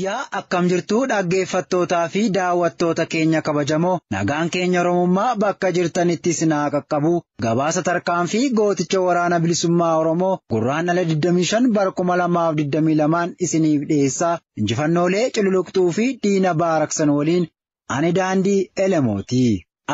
Fayyaa akkam jirtu dhaggeeffattootaa fi daawwattoota keenya kabajamoo nagaan keenya Oromummaa bakka jirtanitti sinaa qaqqabu gabaasa tarkaanfii gooticha waraana bilisummaa Oromoo gurraandhala 25 bara 2022 isiniif dhiyeessaa injifannoolee cululuqxuu fi diina baaraksan waliin ani daandii elemooti.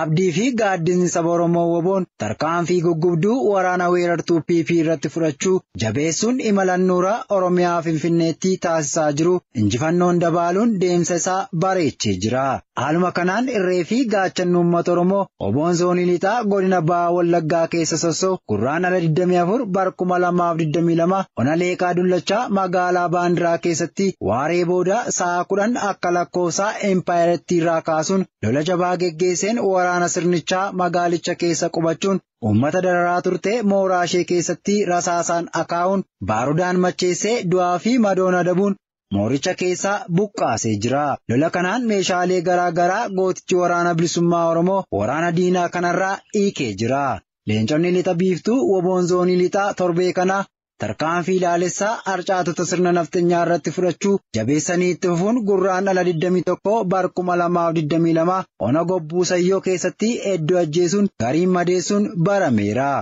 Abdii fi gaaddisni saba Oromoo woboon tarkaanfii guggubduu waraana weerartuu PP irratti fudhachuu jabeessuun imalannuura Oromiyaa Finfinneetti taasisaa jiru injifannoon dabaaluun deemsa isaa bareechee jira. Haaluma kanaan irree fi gaachanni uummata Oromoo woboon zoonii lixaa godina Bahaa Wallaggaa keessa sossoo gurraandhala 24 bara 2022 ona leeqaa dullachaa magaalaa Baandiraa keessatti waaree booda sa'a 10 akka lakkoofsa Empaayeratti irraa kaasuun lola jabaa geggeesseen waraana sirnichaa magaalicha keessa qubachuun uummata dararaa turte mooraa ishee keessatti rasaasaan akaa'uun baarudaan macheessee du'aa fi madoon adabuun mooricha keessaa buqqaasee jira. Lola kanaan meeshaalee garaa garaa gootichi waraana bilisummaa Oromoo waraana diinaa kanarraa hiikee jira. Leenconni lixa biiftuu woboon zoonii lixaa torbee kana tarkaanfii ilaalessaa harcaatota sirna nafxanyaa irratti fudhachuu jabeessanii itti fufuun gurraandhala 21 bara 2022 ona gobbuu sayyoo keessatti hedduu ajjeesuun gariin madeessuun barameera.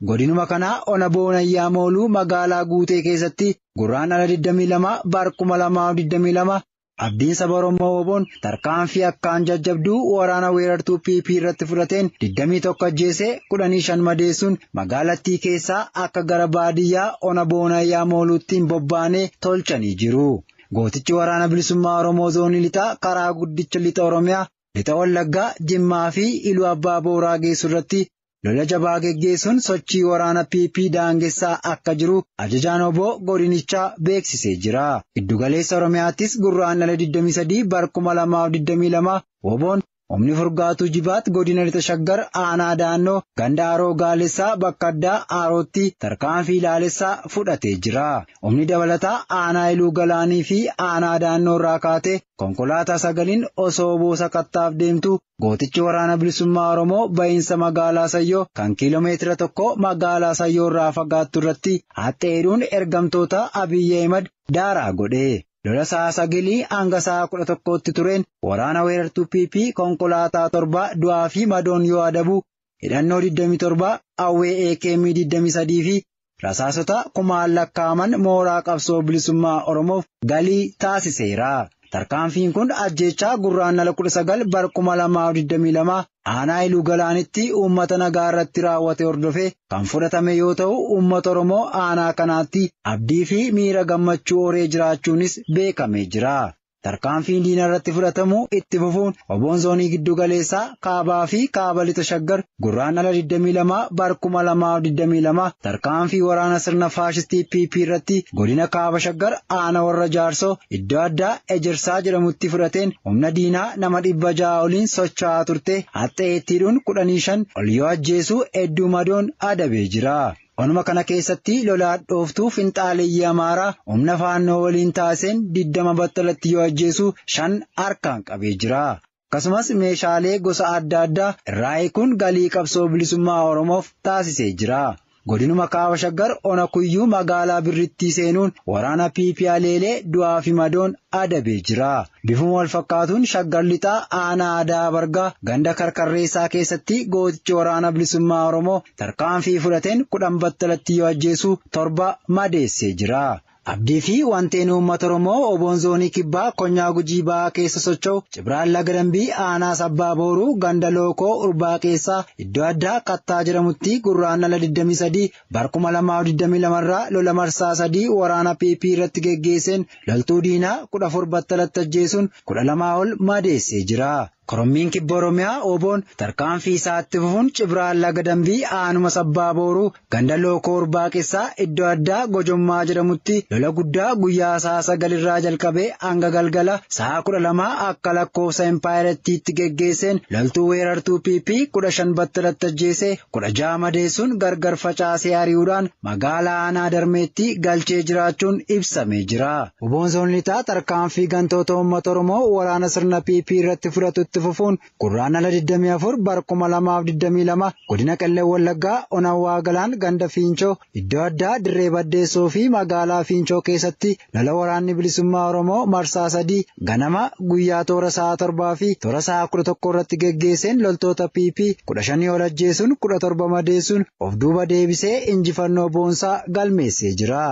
Godinuma kanaa ona boonayyaa mooluu magaalaa guutee keessatti gurraandhala 22 bara 2022 abdiin saba Oromoo woboon tarkaanfii akkaan jajjabduu waraana weerartuu PP irratti fudhateen 21 ajjeesee 15 madeessuun magaalattii keessaa akka gara baadiyyaa ona boonayyaa mooluuttiin bobbaanee tolchanii jiru. Gootichi waraana bilisummaa Oromoo zoonii lixaa karaa guddicha lixa Oromiyaa lixa Wallaggaa Jimmaa fi Iluu Abbaa Booraa geessu irratti lola jabaa geggeessuun sochii waraana PP daangessaa akka jiru ajajaan oboo godinichaa beeksisee jira. Giddugaleessa Oromiyaattis gurraandhala 23 bara 2022 woboon humni furgaatuu jibaat godina lixa shaggar aanaa daannoo ganda Haroo Gaalessaa bakka addaa Harootti tarkaanfii ilaalessaa fudhatee jira. Humni dabalataa aanaa Iluu Galaanii fi aanaa daannoo irraa kaatee konkolaataa sagaliin osoo boosa kattaaf deemtu gootichi waraana bilisummaa Oromoo bahiinsa magaalaa Sayyoo kan kiiloomeetira 1 magaalaa Sayyoo irraa fagaattu irratti haxxeeduun ergamtoota Abiyyi Ahimad daaraa godhe. Lola sa'a 9 hanga sa'a 11tti tureen waraana weerartuu PP konkolaataa 7 du'aa fi madoon yoo adabu hidhannoo 27 qawwee AKM 23 fi rasaasota kumaan lakkaa'aman mooraa qabsoo bilisummaa Oromoof galii taasiseera. Tarkaanfiin kun ajjeechaa gurraandhala 19 bara 2022 aanaa Iluu Galaanitti uummata nagaa irratti raawwate hordofee kan fudhatame yoo ta'u uummata Oromoo aanaa kanaatti abdii fi miira gammachuu horee jiraachuunis beekamee jira. Tarkaanfiin diina irratti fudhatamu itti fufuun woboon zoonii giddu galeessaa kaabaa fi kaaba lixa shaggar gurraandhala 22 bara 2022 tarkaanfii waraana sirna faashistii PP irratti godina kaaba shaggar aanaa warra jaarsoo iddoo addaa ejersaa jedhamutti fudhateen humna diinaa nama 600 oliin socho'aa turte haxxeettiidhuun 15 ol yoo ajjeesuu hedduu madoon adabee jira. Onuma kana keessatti lolaa dhooftuu finxaaleeyyii Amaaraa humna faannoo waliin taaseen 20 battalatti yoo ajjeesu 5 harkaan qabee jira. Akkasumas meeshaalee gosa adda addaa irraa hiikuun galii qabsoo bilisummaa Oromoof taasisee jira. Godinuma kaaba shaggar ona kuyyuu magaalaa birrittii seenuun waraana PP aleelee du'aa fi madoon adabee jira. Bifuma wal fakkaatuun shaggar lixaa aanaa aadaa bargaa ganda karkarreessaa keessatti gootichi waraana bilisummaa Oromoo tarkaanfii fudhateen 10 battalatti yoo ajjeesu 7 madeessee jira. Abdii fi wanteen uummata Oromoo oboon zoonii kibbaa konyaa Gujii Bahaa keessa socho'u Cibraan Laga Dambii aanaa Sabbaa Booruu ganda Lookoo Urbaa keessaa iddoo addaa Kattaa jedhamutti gurraandhala 23 bara 2022 irraa lola marsaa 3 waraana PP irratti geggeesseen loltuu diinaa 14 battalatti ajjeesuun 12 ol madeessee jira. Korommiin kibba Oromiyaa oboon tarkaanfii isaatti fufuun Cibraan Laga Dambii aanuma Sabbaa Booruu ganda Lookoo Urbaa keessaa iddoo addaa Gojommaa jedhamutti lola guddaa guyyaa sa'a 9 irraa jalqabee hanga galgala sa'a 12 akka lakkoofsa Empaayerettiitti geggeesseen loltuu weerartuu PP 15 battalatti ajjeesee 16 madeessuun gargar facaasee ari'uudhaan magaalaa aanaa Darmeetti galchee jiraachuun ibsamee jira. Oboon zoonii lixaa tarkaanfii gantoota uummata Oromoo waraana sirna PP irratti fudhatutti itti fufuun gurraandhala 24 bara 2022 godina Qellem Wallaggaa Onawaa Galaan ganda Fiinchoo iddoo addaa Dirree Baddeessoo fi magaalaa Fiinchoo keessatti lola waraanni bilisummaa Oromoo marsaa 3 ganama guyyaa toora sa'a 7 fi toora sa'a 11 irratti geggeesseen loltoota PP 15 ol ajjeesuun 17 madeessuun of duuba deebisee injifannoo boonsaa galmeessee jira.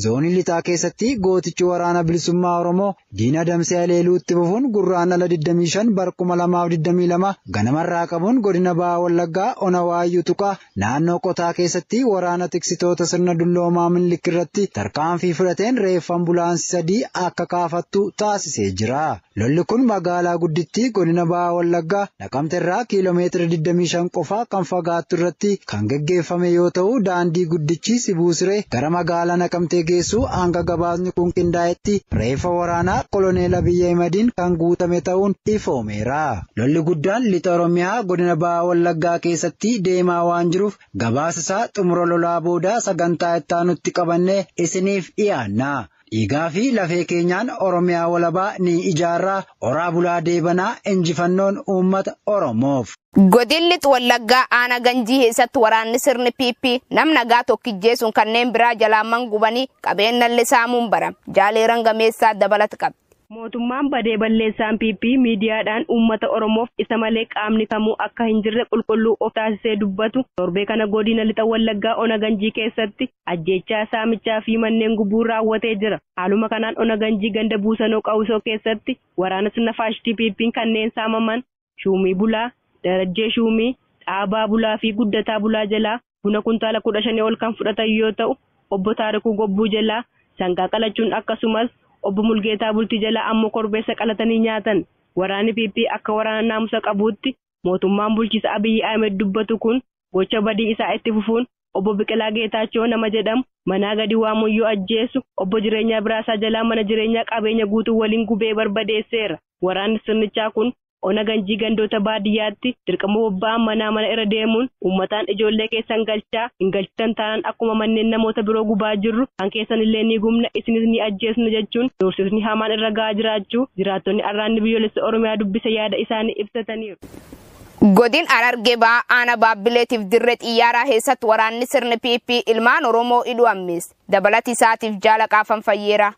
Zoonii lixaa keessatti gootichi waraana bilisummaa Oromoo Diina Damsee Aleeluu itti fufuun gurraandhala 25 bara 2022 ganamarraa qabuun godina Bahaa Wallaggaa Onawaayyuu Tuqaa naannoo Qotaa keessatti waraana tiksitoota sirna dulloomaa Minilik irratti tarkaanfii fudhateen reeffa ambulaansii 3 akka kaafattu taasisee jira. Lolli kun magaalaa guddittii godina Bahaa Wallaggaa Naqamteerraa kiiloomeetira 25 qofaa kan fagaattu irratti kan geggeeffame yoo ta'u daandii guddichi Sibuusiree gara magaalaa Naqamtee geessu hanga gabaasni kun qindaa'etti reeffa waraanaa koloneel Abiyyi Ahmediin kan guutame ta'uun ifoomeera. Lolli guddaan lixa Oromiyaa godina Bahaa Wallaggaa keessatti deemaa waan jiruuf gabaasa isaa xumura lolaa booda sagantaa itti aanutti qabannee isiniif dhiyaanna. Dhiigaa fi lafee keenyaan Oromiyaa walabaa ni ijaarraa oraa bulaa deebanaa injifannoon uummata Oromoof. Godinni Wallaggaa Aanaa Ganjii keessatti waraanni sirni PP namni nagaa tokkijjeesuun kanneen biraa jalaaman gubanii qabeenyallee saamuun barame. Jaaleeran gameessaa dabalata qabdi. Mootummaan badee balleessaan PP miidiyaadhaan uummata Oromoof isa malee qaamni kamuu akka hin jirre qulqulluu of taasisee dubbatu torbee kana godina lixa Wallaggaa Ona Ganjii keessatti ajjeechaa saamichaa fi manneen gubuu raawwatee jira. Haaluma kanaan Ona Ganjii ganda Buusanoo Qawusoo keessatti waraana sirna faashistii PP kanneen saamaman Shuumii Bulaa, Darajjee Shuumii, Dhaabaa Bulaa fi Guddataa Bulaa jalaa buna kuntaala 15 ol kan fudhatan yoo ta'u obbo Taarikuu Gobbuu jalaa sangaa qalachuun akkasumas obbo Mulgeetaa Bultii jalaa ammoo korbeessa qalatanii nyaatan. Waraanni PP akka waraana naamusa qabuutti mootummaan bulchiisa Abiyyi Ahmed dubbatu kun gocha badii isaa itti fufuun obbo Biqilaa Geetaachoo nama jedhamu manaa gadi waamuyyoo ajjeesu obbo Jireenyaa Biraasaa jalaa mana jireenyaa qabeenya guutuu waliin gubee barbadeesseera. Waraanni sirnichaa kun Ona Ganjii gandoota baadiyyaatti dirqama bobba'an mana irra deemuun uummataan ijoollee keessan galchaa hin galchitan taanaan akkuma manneen namoota biroo gubaa jirru kan keessan illee ni gubna isinis ni ajjeesna jechuun doorsisni hamaan irra gahaa jiraachuu jiraattonni arraanni biyyoolessa Oromiyaa dubbisa yaada isaanii ibsataniiru. Godin Harargee Bahaa Aanaa Baabbileetiif dirree xiyyaaraa keessatti waraanni sirni PP ilmaan Oromoo hidhuu ammeesse. Dabalati isaatiif jaalaqaafan fayyeera.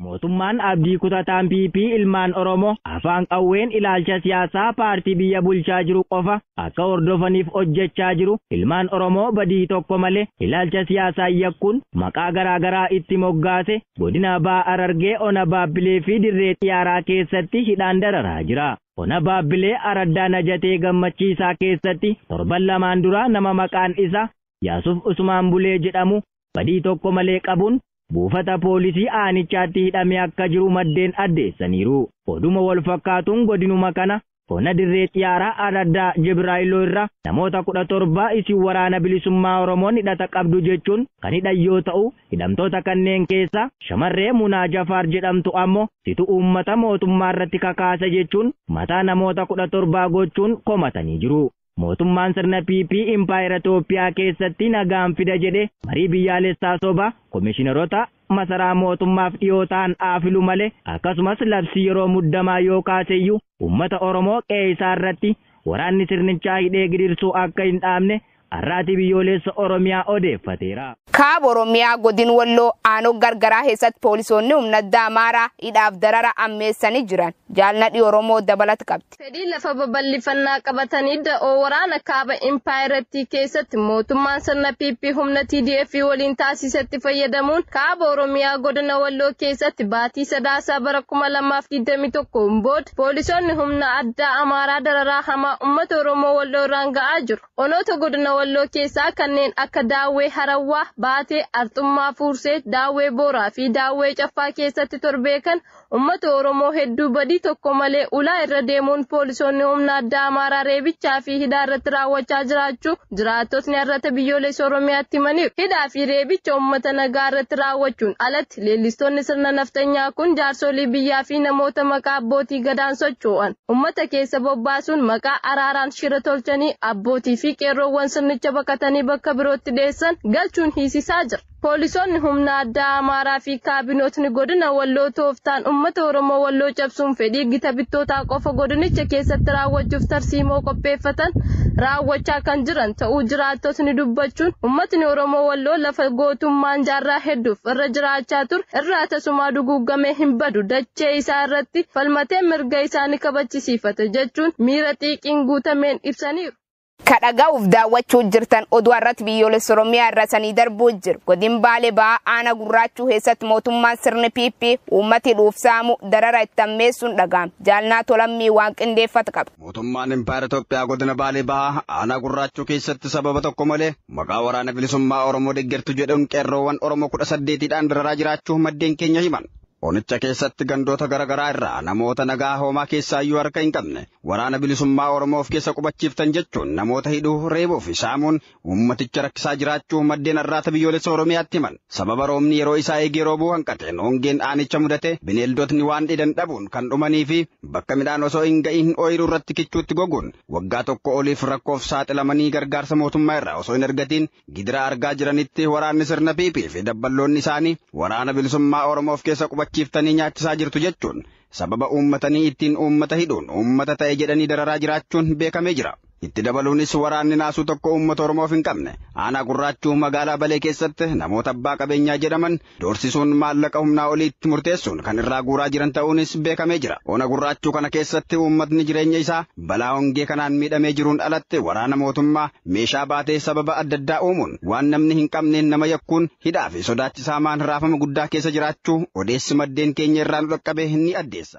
Mootummaan abdii kutataan PP ilmaan Oromoo afaan qawween ilaalcha siyaasaa paartii biyya bulchaa jiru qofa akka hordofaniif hojjechaa jiru. Ilmaan Oromoo badii tokko malee ilaalcha siyaasaa yakkuun maqaa garaagaraa itti moggaase godina Bahaa Harargee Ona Baabbilee fi dirree xiyyaaraa keessatti hidhaan dararaa jira. Ona Baabbilee Araddaa Najatee Gammachiisaa keessatti torban lamaan dura nama maqaan isaa Yaasuf Usmaan Bulee jedhamu badii tokko malee qabuun buufata poolisii aanichaatti hidhamee akka jiru maddeen addeessaniiru. Oduma wal fakkaatuun godinuma kana Ona dirree xiyyaaraa Araddaa Jibraayiloo irraa namoota 17 isin waraana bilisummaa Oromoon hidhata qabdu jechuun kan hidhan yoo ta'u hidhamtoota kanneen keessa shamarree Munaa Jafaar jedhamtu ammoo situ uummata mootummaa irratti kakaasa jechuun mataa namoota 17 gochuun komatanii jiru. Mootummaan sirna PP Impaayera Itoophiyaa keessatti nagaan fida jedhe marii biyyaalessaa soba komishineerota masaraa mootummaaf dhiyoo ta'an aafilu malee akkasumas labsii yeroo muddamaa yoo kaaseyyuu uummata Oromoo qe'ee isaa irratti waraanni sirnichaa hidhee gidirsuu akka hin dhaabne arraati biyyoolessa Oromiyaa odeeffateera. Kaaba Oromiyaa godin Walloo aanoo gargaraa keessatti poolisoonni humna addaa Amaaraa hidhaaf darara ammeessanii jiran. Jaalladhi Oromoo dabalata qabdi. Fedhii lafa babal'ifannaa qabatanii da'oo waraana kaaba Impaayeratti keessatti mootummaan sirna PP humna TDF waliin taasisetti fayyadamuun kaaba Oromiyaa godina Walloo keessatti baatii sadaasaa bara 2021 booda poolisoonni humna addaa Amaaraa dararaa hamaa uummata Oromoo Walloo irraan ga'aa jiru. Onoota godina Walloo keessaa kanneen akka Daawwee Harawwaa, Baatee, Arxummaa Fuursee, Daawwee Booraa fi Daawwee Caffaa keessatti torbee kan uummata Oromoo hedduu badii tokko malee ulaa irra deemuun poolisoonni humna addaa Amaaraa reebichaa fi hidhaa irratti raawwachaa jiraachuu jiraattotni irratti biyyoolessa Oromiyaatti himaniiru. Hidhaa fi reebicha uummata nagaa irratti raawwachuun alatti leellistoonni sirna naftanyaa kun jaarsolii biyyaa fi namoota maqaa abbootii gadaan socho'an uummata keessa bobbaasuun maqaa araaraan shira tolchanii abbootii fi qeerroowwan sirnicha baqatanii bakka birootti deessan galchuun hiisisaa jira. Poolisoonni humna addaa Amaaraa fi kaabinootni godina Walloo tooftaan uummata Oromoo Walloo cabsuun fedhii gita bittootaa qofa godinicha keessatti raawwachuuf tarsiimoo qopheeffatan raawwachaa kan jiran ta'uu jiraattotni dubbachuun uummatni Oromoo Walloo lafa gootummaan jaarraa hedduuf irra jiraachaa ture irraa tasumaa duguuggamee hin badu dachee isaa irratti falmatee mirga isaanii kabachisiifata jechuun miira xiiqiin guutameen ibsaniiru. Kadhagaa'uuf daawwachuu jirtan oduu irratti biyyoolessa Oromiyaa irra sanii darbuu jiru. Godin Baalee Ba'aa Aanaa Gurraachuu keessatti mootummaan sirni PP uummati dhuufsaamu darara itti ammeessuun dhaga'ame. Jaalnaa Tolammii waan qindeeffate qaba. Mootummaan Impaayera Itoophiyaa godina Baalee Ba'aa Aanaa Gurraachuu keessatti sababa tokko malee maqaa waraana bilisummaa Oromoo deeggartu jedhuun qeerroowwan Oromoo 18dhaan dararaa jiraachuu maddeen keenya himan. Onicha keessatti gandoota garaagaraa irraa namoota nagaa hoomaa keessaayyuu harka hin qabne waraana bilisummaa Oromoof keessa qubachiiftan jechuun namoota hidhuu reebuu fi saamuun uummaticha rakkisaa jiraachuu maddeen arraata biyyoolessa Oromiyaatti himan. Sababa roobni yeroo isaa eegee roobuu hanqateen hongeen aanicha mudate bineeldotni waan dhidan dhabuun kan dhumanii fi bakka midhaan osoo hin ga'iin ooyiruu irratti kichuutti goguun waggaa tokko oliif rakkoof saaxilamanii gargaarsa mootummaa irraa osoo hin argatiin gidiraa argaa jiranitti waraanni sirna PP fi dabballoonni isaanii waraana bilisummaa Oromoof keessa qubachiiftanii nyaachisaa jirtu jechuun sababa uummatanii ittiin uummata hidhuun uummata ta'e jedhanii dararaa jiraachuun beekamee jira. Itti dabaluunis waraanni naasuu tokko uummata Oromoof hin qabne Aanaa Gurraachuu magaalaa Balee keessatti namoota abbaa qabeenyaa jedhaman doorsisuun maallaqa humnaa oliitti murteessuun kan irraa guuraa jiran ta'uunis beekamee jira. Aanaa Gurraachuu kana keessatti uummatni jireenya isaa balaa hongee kanaan miidhamee jiruun alatti waraana mootummaa meeshaa baatee sababa adda addaa uumuun waan namni hin qabneen nama yakkuun hidhaa fi sodaachisaa maan raafama guddaa keessa jiraachuu odeessi maddeen keenya irraa nu dhaqqabe ni addeessa.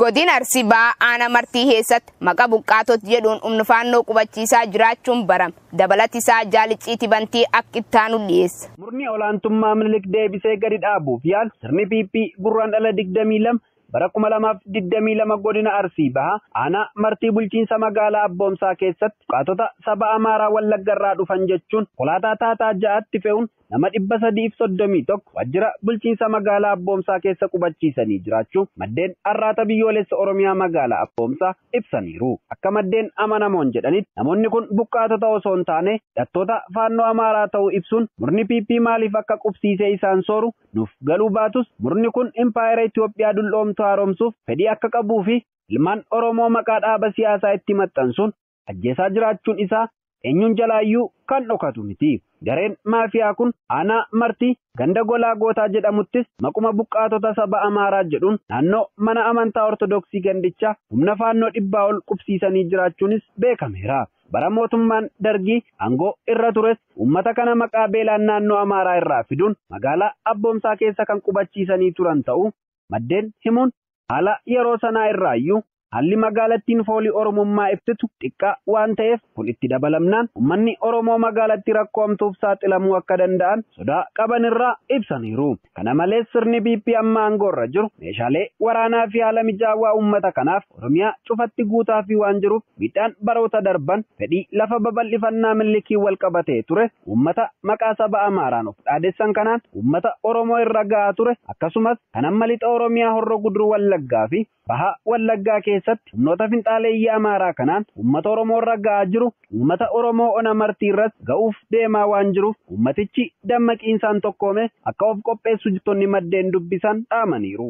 Godin Arsii Ba'aa Aanaa Martii keessatti maqaa buqqaatota jedhuun humna faannoo qubachiisaa jiraachuun barame. Dabalati isaa jaaliciiti bantii akka ittaanu dhiyeessa. Murni olaantummaa Minilik deebisee gadi dhaabuuf yaal sirni PP Gurraandhala 22 bara 2022 godina Arsii Ba'aa Aanaa Martii bulchiinsa magaalaa Abboomsaa keessatti buqqaatota saba Amaaraa Wallagga irraa dhufan jechuun konkolaataa taataa ja'atti fe'uun nama 331 wajjira bulchiinsa magaalaa Abboomsaa keessa qubachiisanii jiraachuu maddeen arraata biyyoolessa Oromiyaa magaalaa Abboomsaa ibsaniiru. Akka maddeen amanamoon jedhanitti namoonni kun buqqaatota osoo hin taane hidhattoota faannoo Amaaraa ta'uu ibsuun murni PP maaliif akka qubsiisee isaan sooru nuuf galuu baatus murni kun Impaayera Itoophiyaa dulloomtu haaromsuuf fedhii akka qabuu fi ilmaan Oromoo maqaa dhaaba siyaasaa itti maxxansuun ajjeesaa jiraachuun isaa eenyuun jalaayyuu kan dhokatu miti. Gareen maafiyaa kun Aanaa Martii ganda Golaa Gootaa jedhamuttis maquma buqqaatota saba Amaaraa jedhuun naannoo mana amantaa Ortodoksii gandichaa humna faannoo 100 ol qubsiisanii jiraachuunis beekameera. Bara mootummaan Dargii aangoo irra tures uummata kana maqaa beelaan naannoo Amaaraa irraa fiduun magaalaa Abboomsaa keessa kan qubachiisanii turan ta'uu maddeen himuun haala yeroo sanaa irraayyuu haalli magaalattiin foolii Oromummaa ibsitu xiqqaa waan ta'eef kun itti dabalamnaan uummanni Oromoo magaalattii rakkoomtuuf saaxilamuu akka danda'an sodaa qaban irraa ibsaniiru. Kana malees sirni PP amma aangoorra jiru meeshaalee waraanaa fi haala mijaawaa uummata kanaaf Oromiyaa cufatti guutaa fi waan jiruuf miidhaan baroota darban fedhii lafa babal'ifannaa Minilikii wal qabatee ture uummata maqaa saba Amaaraan of dhaadessan kanaan uummata Oromoo irra gahaa ture akkasumas kan amma lixa Oromiyaa Horroo Guduruu Wallaggaa fi Bahaa Wallaggaa keessatti humnoota finxaaleeyyii Amaaraa kanaan uummata Oromoo irra gahaa jiru uummata Oromoo Ona Martii irratti ga'uuf deemaa waan jiruuf uummatichi dammaqiinsaan tokkoome akka of qopheessu jettonni maddeen dubbisan dhaamaniiru.